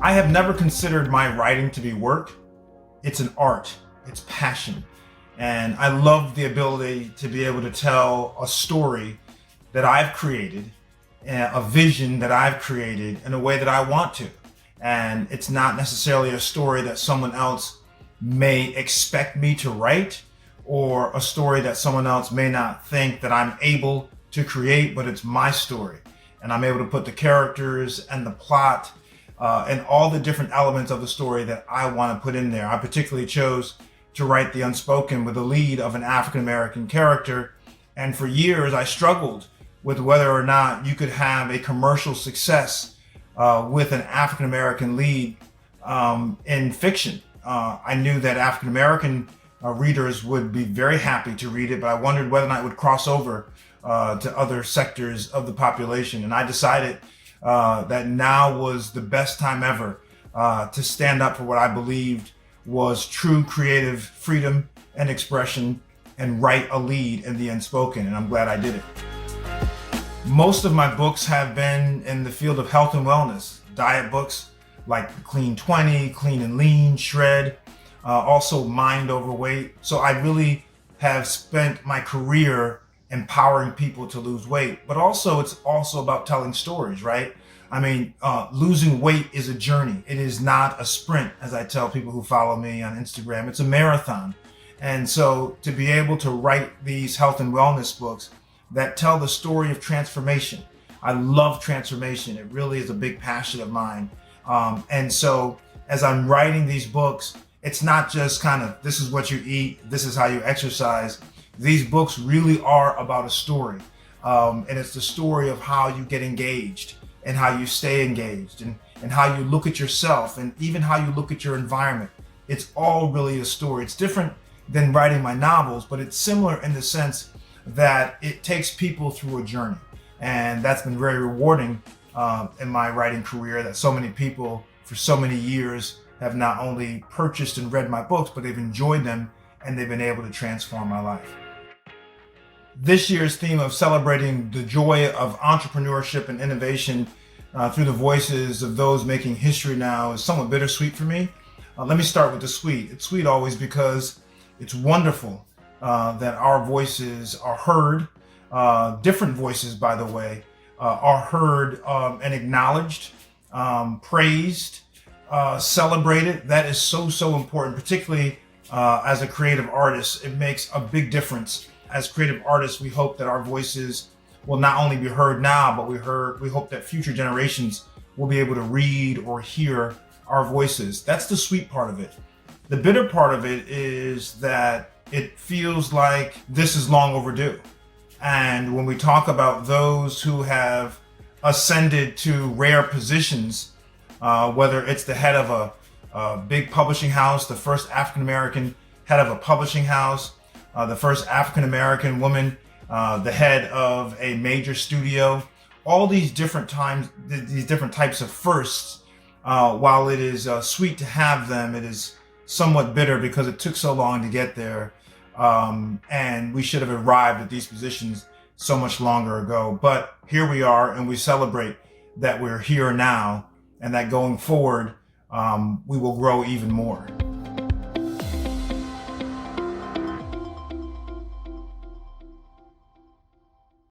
I have never considered my writing to be work. It's an art, it's passion. And I love the ability to be able to tell a story that I've created, a vision that I've created in a way that I want to. And it's not necessarily a story that someone else may expect me to write, or a story that someone else may not think that I'm able to create, but it's my story. And I'm able to put the characters and the plot and all the different elements of the story that I want to put in there. I particularly chose to write The Unspoken with the lead of an African-American character. And for years, I struggled with whether or not you could have a commercial success with an African-American lead in fiction. I knew that African-American readers would be very happy to read it, but I wondered whether or not it would cross over to other sectors of the population. And I decided that now was the best time ever to stand up for what I believed was true creative freedom and expression and write a lead in The Unspoken, and I'm glad I did it. Most of my books have been in the field of health and wellness, diet books like Clean 20, Clean and Lean, Shred, also Mind Over Weight. So I really have spent my career empowering people to lose weight, but also it's also about telling stories, right? I mean, losing weight is a journey. It is not a sprint, as I tell people who follow me on Instagram. It's a marathon. And so to be able to write these health and wellness books that tell the story of transformation. I love transformation. It really is a big passion of mine. And so as I'm writing these books, it's not just kind of, this is what you eat, this is how you exercise. These books really are about a story. And it's the story of how you get engaged and how you stay engaged and how you look at yourself and even how you look at your environment. It's all really a story. It's different than writing my novels, but it's similar in the sense that it takes people through a journey. And that's been very rewarding in my writing career, that so many people for so many years have not only purchased and read my books, but they've enjoyed them and they've been able to transform my life. This year's theme of celebrating the joy of entrepreneurship and innovation through the voices of those making history now is somewhat bittersweet for me. Let me start with the sweet. It's sweet always because it's wonderful that our voices are heard. Different voices, by the way, are heard and acknowledged, praised, celebrated. That is so important, particularly as a creative artist. It makes a big difference. As creative artists, we hope that our voices will not only be heard now, but we hope that future generations will be able to read or hear our voices. That's the sweet part of it. The bitter part of it is that it feels like this is long overdue. And when we talk about those who have ascended to rare positions, whether it's the head of a big publishing house, the first African-American head of a publishing house, the first African-American woman, the head of a major studio, all these different types of firsts, while it is sweet to have them, it is somewhat bitter because it took so long to get there. And we should have arrived at these positions so much longer ago. But here we are, and we celebrate that we're here now and that going forward, we will grow even more.